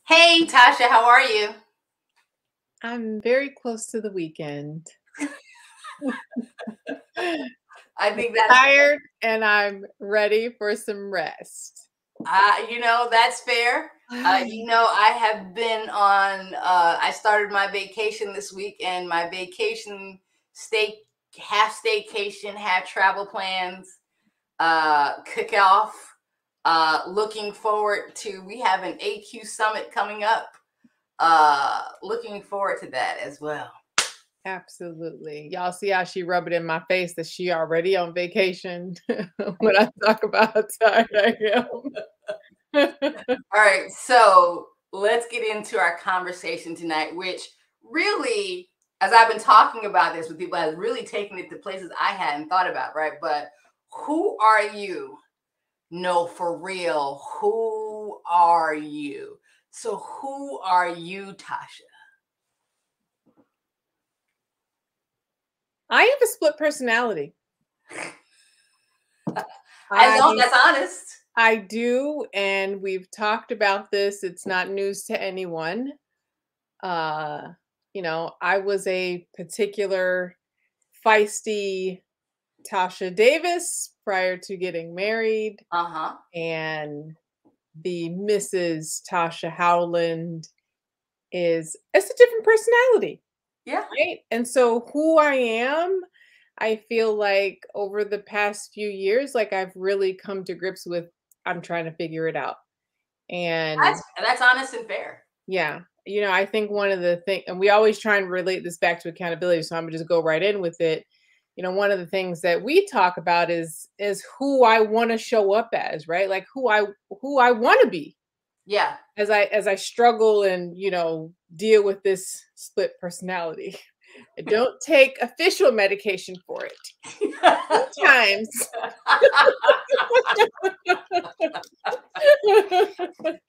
Hey, Tasha, how are you? I'm very close to the weekend. I I'm think that's tired and I'm ready for some rest. that's fair. I have been on. I started my vacation this week, and my vacation stay half staycation, half travel plans. Kick off. Looking forward to. We have an AQ summit coming up. Looking forward to that as well. Absolutely. Y'all see how she rubbed it in my face that she already on vacation when I talk about how tired I am. All right, so let's get into our conversation tonight, which really, as I've been talking about this with people, has really taken it to places I hadn't thought about, right? But who are you? No, for real. Who are you? So, who are you, Tasha? I have a split personality. As long that's honest. I do, and we've talked about this. It's not news to anyone. Uh, I was a particular feisty Tasha Davis prior to getting married, Uh-huh. and the Mrs. Tasha Howland it's a different personality, Yeah. right? And so who I am, I feel like over the past few years, like I've really come to grips with I'm trying to figure it out. And That's honest and fair. yeah, I think one of the things, and we always try and relate this back to accountability, so I'm gonna just go right in with it. One of the things that we talk about is who I want to show up as, right? Like who I want to be Yeah. as I struggle and deal with this split personality. I don't take official medication for it. Sometimes.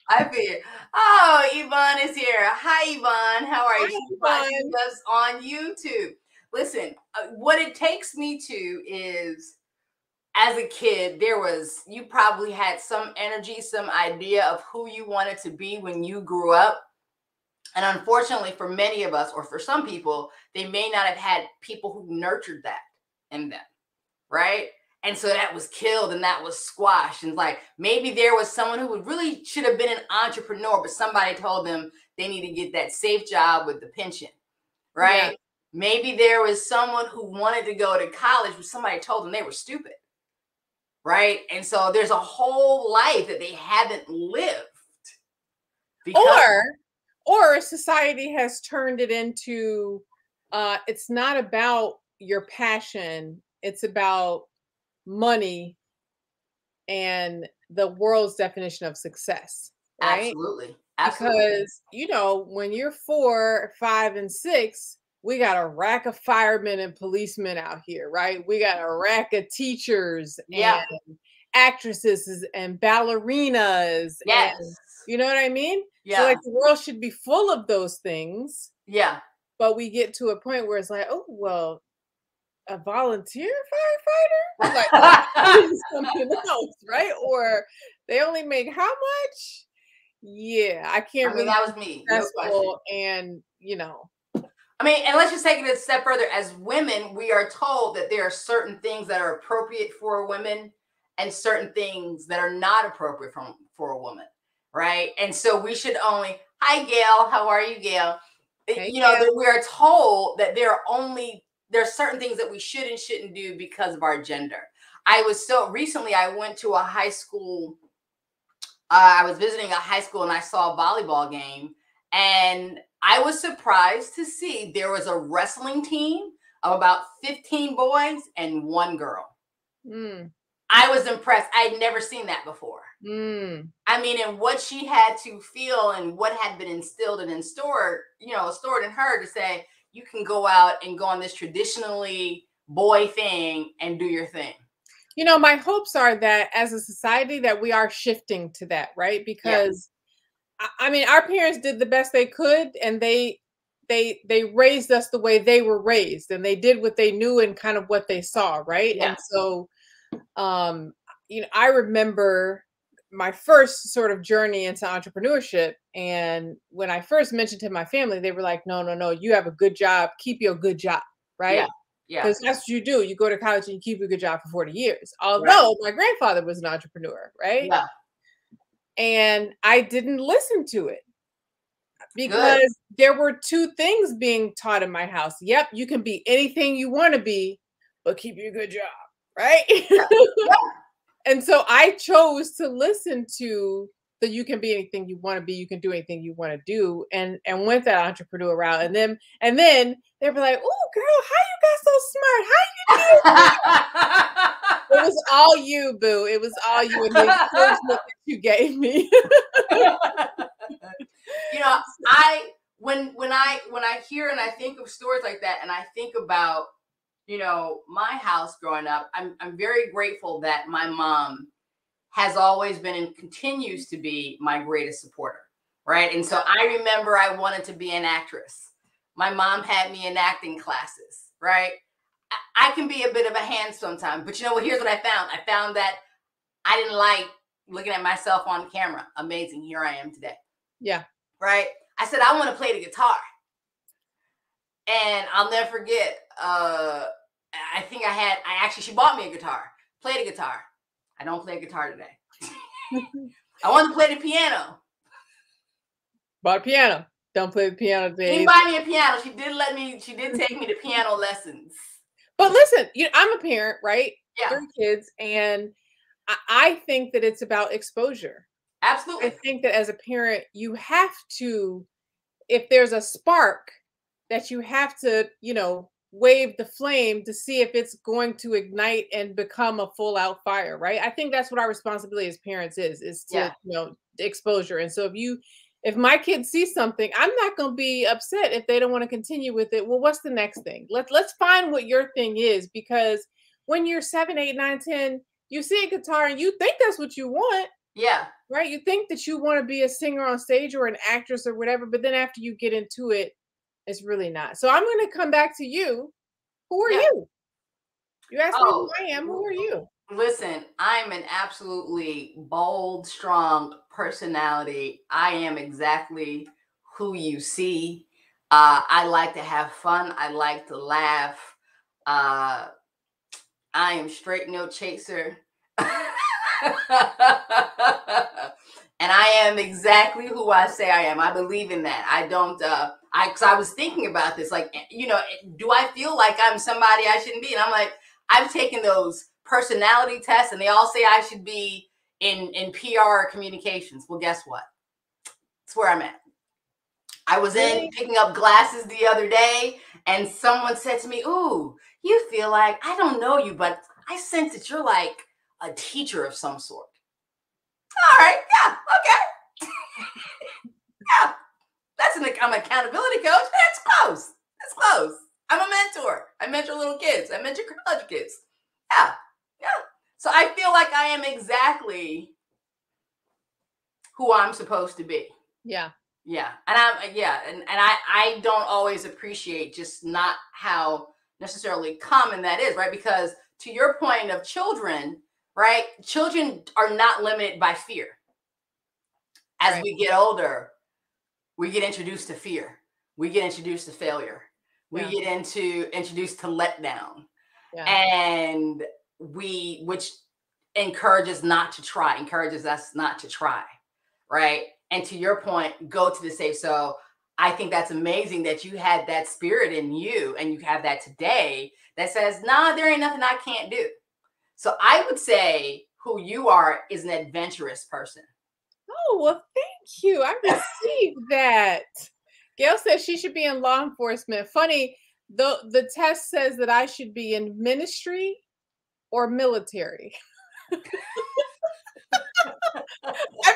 I feel. Oh, Yvonne is here. Hi, Yvonne. How are you? Hi, She's watching Yvonne. us on YouTube. Listen, what it takes me to is, as a kid, you probably had some energy, some idea of who you wanted to be when you grew up. And unfortunately, for many of us, or for some people, they may not have had people who nurtured that in them, right? And so that was killed and that was squashed. And like maybe there was someone who would really should have been an entrepreneur, but somebody told them they need to get that safe job with the pension, Yeah. right? Maybe there was someone who wanted to go to college, but somebody told them they were stupid, right? And so there's a whole life that they haven't lived because Or society has turned it into it's not about your passion, it's about money and the world's definition of success, right? absolutely, absolutely, Because when you're 4, 5, and 6, we got a rack of firemen and policemen out here, right? We got a rack of teachers yeah, and actresses and ballerinas, yes, and you know what I mean? So like yeah, the world should be full of those things, yeah. but we get to a point where it's like, oh well, a volunteer firefighter? Like something else, right? Or they only make how much? Yeah, I I can't mean, really that be was me, no question. successful and I mean, and let's just take it a step further. As women, we are told that there are certain things that are appropriate for women and certain things that are not appropriate for a woman, right? And so we should only, hi, Gail, how are you, Gail? hey, That Gail. we are told that there are certain things that we should and shouldn't do because of our gender. I went to a high school. I was visiting a high school and I saw a volleyball game, and I was surprised to see there was a wrestling team of about 15 boys and one girl. Mm, I was impressed. I'd never seen that before. mm. I mean, and what she had to feel and what had been instilled and stored in her to say, you can go out and go on this traditionally boy thing and do your thing. My hopes are that as a society that we are shifting to that, right? Yeah. Because I mean, our parents did the best they could, and they raised us the way they were raised, and they did what they knew and kind of what they saw, right? Yeah. And so, I remember my first sort of journey into entrepreneurship. And when I first mentioned to my family, they were like, no, no, no, you have a good job. Keep your good job, Yeah. right? Yeah. Because that's what you do. You go to college and you keep a good job for 40 years. Right. Although my grandfather was an entrepreneur, right? Yeah. And I didn't listen to it Good. because there were two things being taught in my house. Yep, you can be anything you want to be, but keep your good job, right? Yeah. Yeah. And so I chose to listen to the you can be anything you want to be, you can do anything you want to do, and went that entrepreneur route. And then they were like, "Oh girl, how you got so smart? How you did that?" It was all you, boo. It was all you and the encouragement that you gave me. You know, I when I hear and I think of stories like that, and I think about, you know, my house growing up, I'm very grateful that my mom has always been and continues to be my greatest supporter, right? And so I remember I wanted to be an actress. My mom had me in acting classes, right? I can be a bit of a hand sometimes, but you know what? Here's what I found. I found that I didn't like looking at myself on camera. Amazing. Here I am today. Yeah. Right? I said, I want to play the guitar. And I'll never forget, I think I actually, she bought me a guitar, played a guitar. I don't play guitar today. I want to play the piano. Bought a piano. Don't play the piano She today. didn't buy me a piano. She did take me to piano lessons. But listen, I'm a parent, right? Yeah. 3 kids, and I think that it's about exposure. Absolutely. I think that as a parent, you have to, if there's a spark, that you have to, wave the flame to see if it's going to ignite and become a full out fire, right? I think that's what our responsibility as parents is to, Yeah. exposure. And so if my kids see something, I'm not going to be upset if they don't want to continue with it. Well, what's the next thing? Let's find what your thing is, because when you're 7, 8, 9, 10, you see a guitar and you think that's what you want. Yeah. Right? You think that you want to be a singer on stage or an actress or whatever, but then after you get into it, it's really not. So I'm going to come back to you. Who are you? You asked me who I am. Who are you? Listen, I'm an absolutely bold, strong personality. I am exactly who you see. I like to have fun. I like to laugh. I am straight no chaser. And I am exactly who I say I am. I believe in that. I don't, because I was thinking about this, like, do I feel like I'm somebody I shouldn't be? And I'm like, I've taken those personality tests and they all say I should be in PR or communications. Well, guess what? It's where I'm at. I was in picking up glasses the other day and someone said to me, ooh, you feel like, I don't know you, but I sense that you're like a teacher of some sort. All right. Yeah. Okay. Yeah. I'm an accountability coach. That's close. That's close. I'm a mentor. I mentor little kids. I mentor college kids. Yeah. Yeah. So I feel like I am exactly who I'm supposed to be. Yeah. Yeah. And I don't always appreciate just not how necessarily common that is, right? Because to your point of children, right? Children are not limited by fear. As we get older, we get introduced to fear. We get introduced to failure. We get introduced to letdown. Yeah. And which encourages us not to try. Right. And to your point, go to the safe. So I think that's amazing that you had that spirit in you and you have that today that says, nah, there ain't nothing I can't do. So I would say who you are is an adventurous person. Oh, well, thank you. I received that. Gail says she should be in law enforcement. Funny, the test says that I should be in ministry or military. I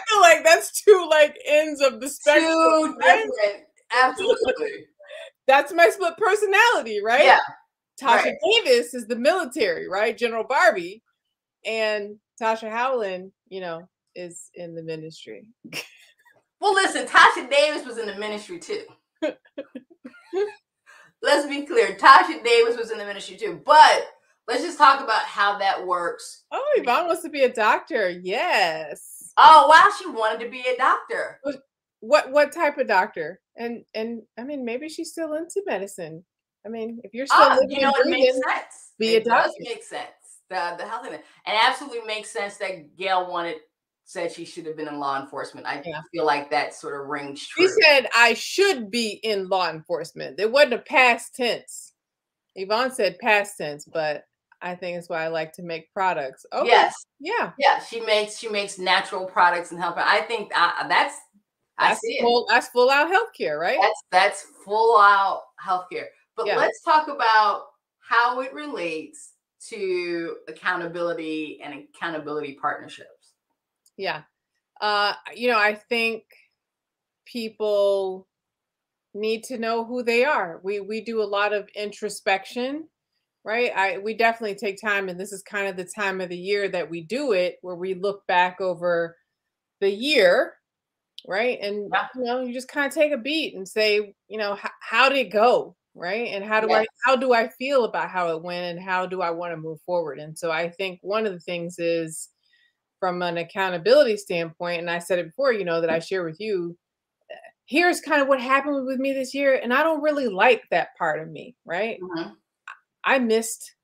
feel like that's two ends of the spectrum. Two different. Absolutely. That's my split personality, right? Yeah. Tasha Davis is the military, right? General Barbie. And Tasha Howland, is in the ministry. Well, listen, Tasha Davis was in the ministry too. Let's be clear. Tasha Davis was in the ministry too. But let's just talk about how that works. Oh, Yvonne wants to be a doctor. Yes. Oh wow, she wanted to be a doctor. What what type of doctor? And I mean, maybe she's still into medicine. I mean, if you're still living You know, and it makes breathing, sense. be a It does doctor. make sense. The health of it, and absolutely makes sense that Gail said she should have been in law enforcement. I Yeah. feel like that sort of rings She true. said I should be in law enforcement. It wasn't a past tense. Yvonne said past tense, but I think it's why I like to make products. Okay. Yes, Yeah. yeah, she makes natural products and help. I think that's I see it. That's full out healthcare, right? That's full out healthcare. But Yeah. let's talk about how it relates to accountability and accountability partnerships. Yeah. I think people need to know who they are. We do a lot of introspection, right? We definitely take time, and this is kind of the time of the year that we do it, where we look back over the year, right? And Yeah. you just kind of take a beat and say, how did it go, right? And Yes. how do I feel about how it went, and how do I want to move forward? And so I think one of the things is from an accountability standpoint, and I said it before, that I share with you, here's kind of what happened with me this year, and I don't really like that part of me, right? Mhm. I missed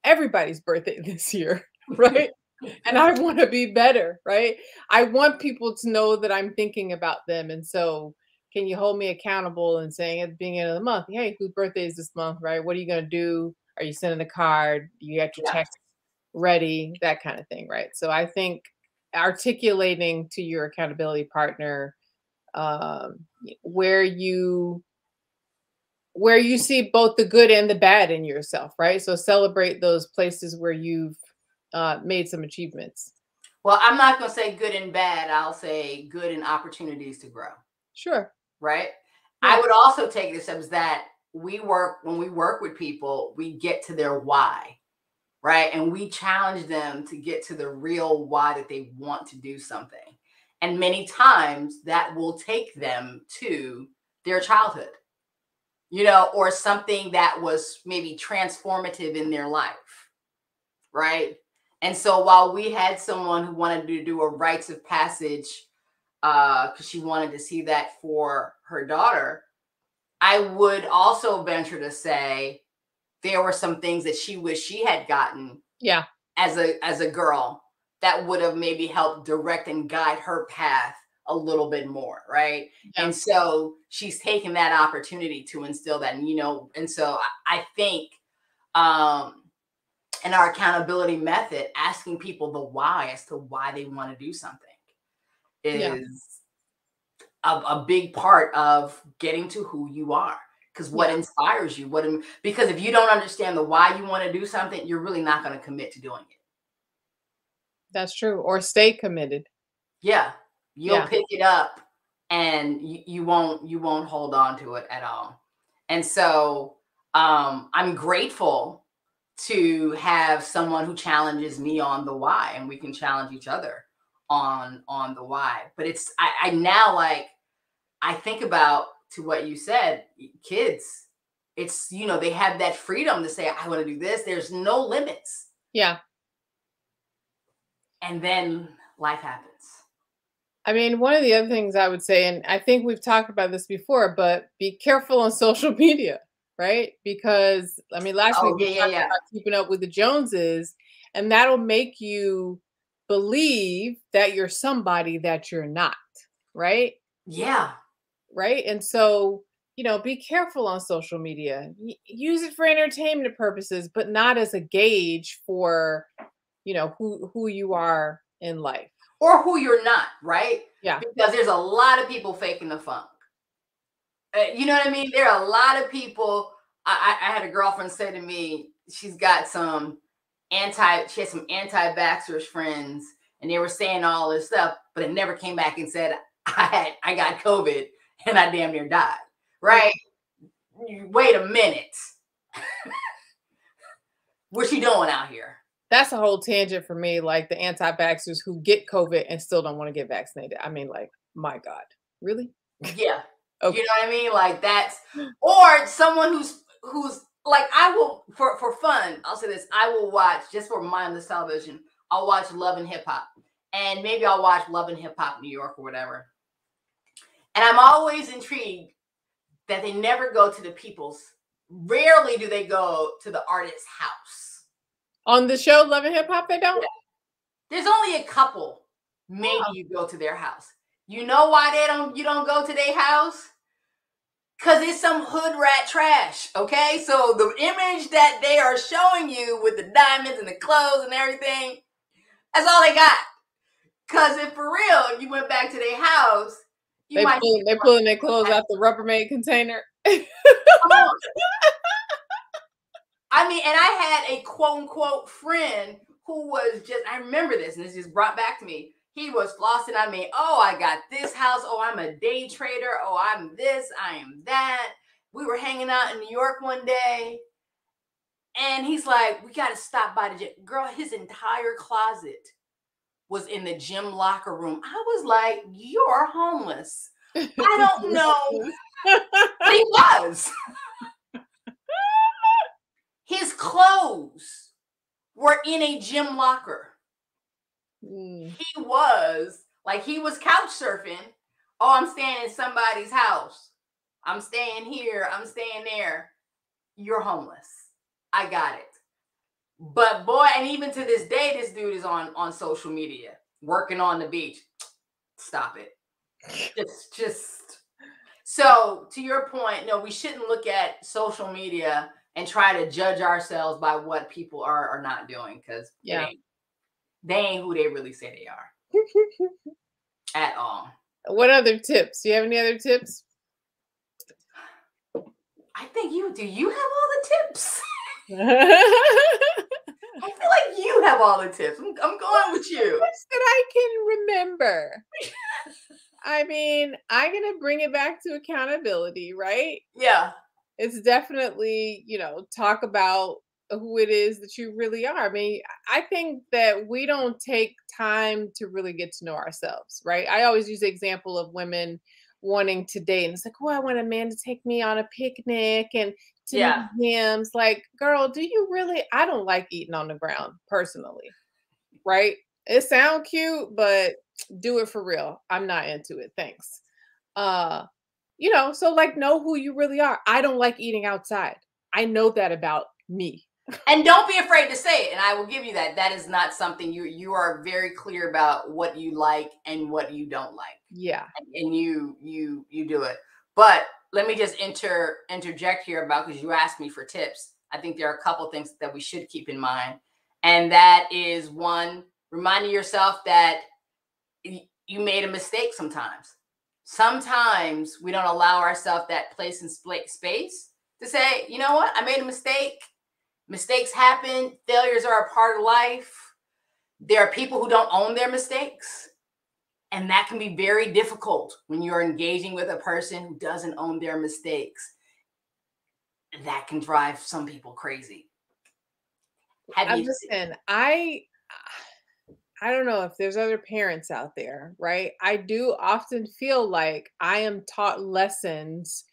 everybody's birthday this year, right? And I want to be better, right? I want people to know that I'm thinking about them. And so, can you hold me accountable and saying at the beginning of the month, hey, whose birthday is this month, right? What are you going to do? Are you sending a card? You got your Yeah. text ready? That kind of thing, right? So, I think articulating to your accountability partner um, where you see both the good and the bad in yourself, right? So celebrate those places where you've made some achievements. Well, I'm not going to say good and bad. I'll say good and opportunities to grow. Sure. Right. I Yeah. would also take this as that when we work with people, we get to their why. Right. And we challenge them to get to the real why that they want to do something. And many times that will take them to their childhood, or something that was maybe transformative in their life. Right. And so while we had someone who wanted to do a rites of passage, because she wanted to see that for her daughter, I would also venture to say there were some things that she wished she had gotten Yeah. as a girl that would have maybe helped direct and guide her path a little bit more, right? Yeah. And so she's taken that opportunity to instill that, and so I think um in our accountability method, asking people the why as to why they want to do something Yeah. is a big part of getting to who you are. Because what Yeah. inspires you, because if you don't understand the why you want to do something, you're really not going to commit to doing it. That's true. Or stay committed. Yeah, you'll Yeah. pick it up and you won't hold on to it at all. And so I'm grateful to have someone who challenges me on the why, and we can challenge each other on the why. But I now, like, I think about, to what you said, kids, it's, they have that freedom to say, I want to do this. There's no limits. Yeah. And then life happens. I mean, one of the other things I would say, and I think we've talked about this before, but be careful on social media, right? Because I mean, last week Oh, we yeah, yeah, talked yeah. about keeping up with the Joneses, and that'll make you believe that you're somebody that you're not, right? Yeah. Right? And so, be careful on social media. Use it for entertainment purposes, but not as a gauge for, who you are in life. Or who you're not, right? Yeah. Because there's a lot of people faking the funk. You know what I mean? There are a lot of people. I had a girlfriend say to me, she's got she had some anti-vaxxers friends, and they were saying all this stuff, but it never came back and said, I got COVID and I damn near died. Right? Wait a minute. What's she doing out here? That's a whole tangent for me, like the anti-vaxxers who get COVID and still don't want to get vaccinated. I mean, like, my God, really? Yeah. You Okay. know what I mean? Like, or someone who's like, I will, for fun, I'll say this, I will watch, just for mindless television, I'll watch Love and Hip Hop. and maybe I'll watch Love and Hip Hop New York or whatever. And I'm always intrigued that they never go to the people's. Rarely do they go to the artist's house. On the show Love and Hip Hop, they don't? Yeah. There's only a couple. Maybe Oh. you go to their house. You know why you don't go to their house? Because it's some hood rat trash, okay? So the image that they are showing you with the diamonds and the clothes and everything, that's all they got. Because if for real, you went back to their house, they're pulling their clothes out the Rubbermaid container. Come on. I mean, and I had a quote unquote friend who was just, I remember this, and this just brought back to me. He was flossing on me. Oh, I got this house. Oh, I'm a day trader. Oh, I'm this. I am that. We were hanging out in New York one day. And he's like, we got to stop by the gym. Girl, his entire closet was in the gym locker room. I was like, you're homeless. I don't know. But he was. His clothes were in a gym locker. He was couch surfing. Oh, I'm staying in somebody's house. I'm staying here. I'm staying there. You're homeless. I got it. But boy, and even to this day, this dude is on social media working on the beach. Stop it. Just so to your point, no, we shouldn't look at social media and try to judge ourselves by what people are not doing, because they ain't who they really say they are at all. What other tips? Do you have any other tips? I think you do. You have all the tips. I feel like you have all the tips. I'm going with you. Tips that I can remember. I mean, I'm going to bring it back to accountability, right? Yeah. It's definitely, talk about who it is that you really are. I mean, I think that we don't take time to really get to know ourselves, right? I always use the example of women wanting to date, and it's like, oh, I want a man to take me on a picnic and to museums. Like, girl, do you really? I don't like eating on the ground personally, right? It sounds cute, but do it for real. I'm not into it. Thanks. So like know who you really are. I don't like eating outside. I know that about me. And don't be afraid to say it. And I will give you that. That is not something you are very clear about what you like and what you don't like. Yeah. And you do it. But let me just interject here about, because you asked me for tips. I think there are a couple things that we should keep in mind. And that is, one, reminding yourself that you made a mistake sometimes. Sometimes we don't allow ourselves that place and space to say, you know what? I made a mistake. Mistakes happen. Failures are a part of life. There are people who don't own their mistakes. And that can be very difficult when you're engaging with a person who doesn't own their mistakes. That can drive some people crazy. Listen, I don't know if there's other parents out there, right? I do often feel like I am taught lessons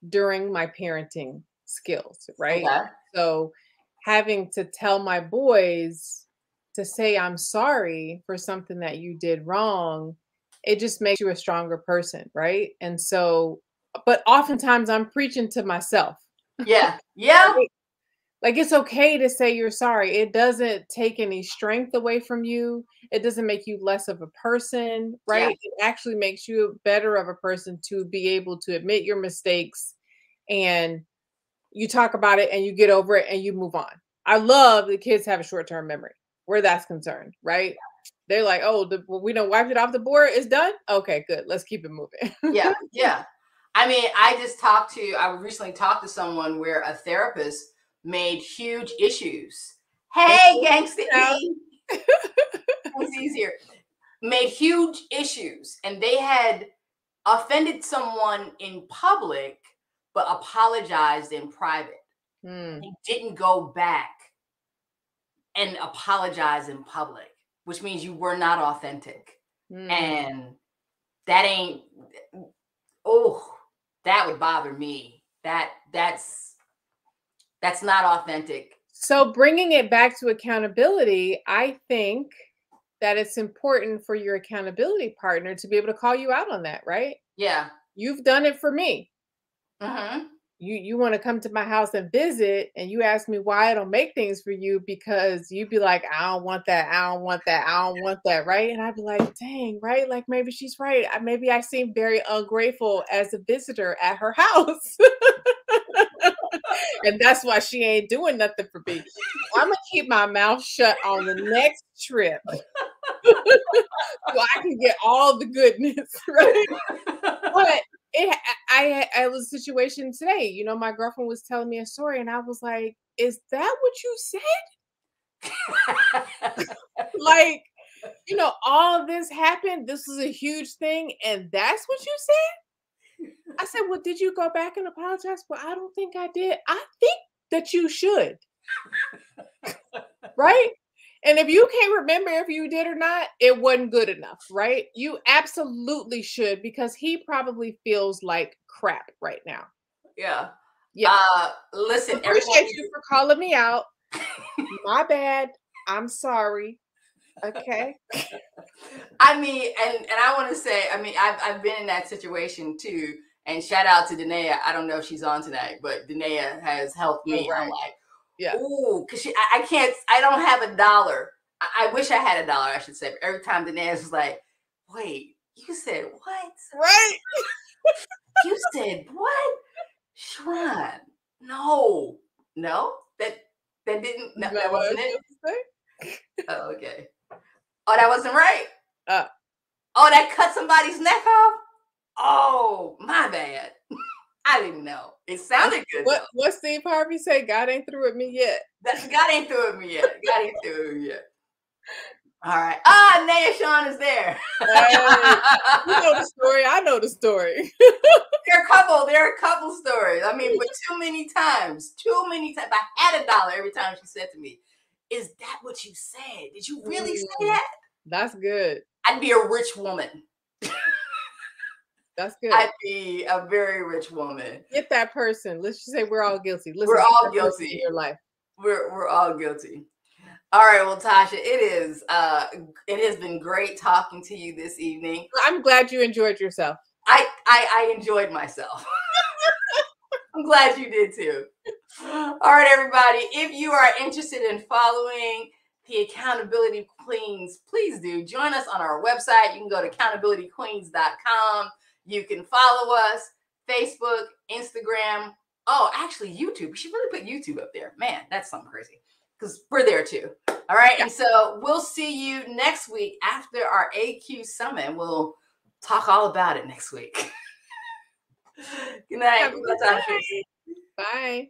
during my parenting skills, right? Okay. So having to tell my boys to say I'm sorry for something that you did wrong, it just makes you a stronger person, right? And so, but oftentimes I'm preaching to myself. Yeah. Yeah. Like, it's okay to say you're sorry. It doesn't take any strength away from you. It doesn't make you less of a person, right? Yeah. It actually makes you better of a person to be able to admit your mistakes, and you talk about it and you get over it and you move on. I love the kids have a short-term memory where that's concerned, right? They're like, oh, we don't wipe it off the board. It's done. Okay, good. Let's keep it moving. Yeah. Yeah. I mean, I recently talked to someone where a therapist made huge issues. Hey, gangsta E. It's easier. Made huge issues, and they had offended someone in public, but apologized in private. They didn't go back and apologize in public, which means you were not authentic. And that ain't, that would bother me. That's not authentic. So bringing it back to accountability, I think that it's important for your accountability partner to be able to call you out on that, right? Yeah. You've done it for me. Mm-hmm. You want to come to my house and visit, and you ask me why I don't make things for you because you'd be like, I don't want that, I don't want that, I don't want that, right? And I'd be like, dang, right? Like maybe she's right. Maybe I seem very ungrateful as a visitor at her house. And that's why she ain't doing nothing for me. I'm gonna keep my mouth shut on the next trip so I can get all the goodness, right? But I was a situation today. You know, my girlfriend was telling me a story, and I was like, "Is that what you said?" Like, you know, all of this happened. This was a huge thing, and that's what you said. I said, "Well, did you go back and apologize?" Well, I don't think I did. I think that you should, right? And if you can't remember if you did or not, it wasn't good enough, right? You absolutely should because he probably feels like crap right now. Yeah. Yeah. Listen, everyone. Appreciate you for calling me out. My bad. I'm sorry. Okay. I mean, and I want to say, I mean, I've been in that situation too. And shout out to Danae. I don't know if she's on tonight, but Danae has helped Oh, me. I'm right. like, Yeah. ooh, because I can't, I don't have $1. I wish I had $1, I should say. But every time Danae was like, wait, you said what? Right. You said what? Sharon, no, no, that didn't, no, That that what I wasn't was it. supposed to say? Oh, okay. Oh, that wasn't right. Uh, Oh, that cut somebody's neck off. Oh, my bad. I didn't know. It sounded good though. what Steve Harvey say? God ain't through with me yet. God ain't through with me yet. God ain't through with me yet. All right. Ah, Naya Sean is there. Hey, you know the story. I know the story. There are a couple stories. I mean, but too many times. If I had $1 every time she said to me, "Is that what you said? Did you really say Mm, that?" that's good. I'd be a rich woman. That's good. I'd be a very rich woman. Get that person. Let's just say we're all guilty. We're Listen, get all that person in guilty. your life. We're all guilty. All right, well, Tasha, it has been great talking to you this evening. I'm glad you enjoyed yourself. I enjoyed myself. I'm glad you did too. All right, everybody. If you are interested in following the Accountability Queens, please do join us on our website. You can go to accountabilityqueens.com. You can follow us, Facebook, Instagram. Oh, actually, YouTube. We should really put YouTube up there. Man, that's something crazy because we're there too. All right. Yeah. And so we'll see you next week after our AQ summit. We'll talk all about it next week. Good night. Have a good night. Bye.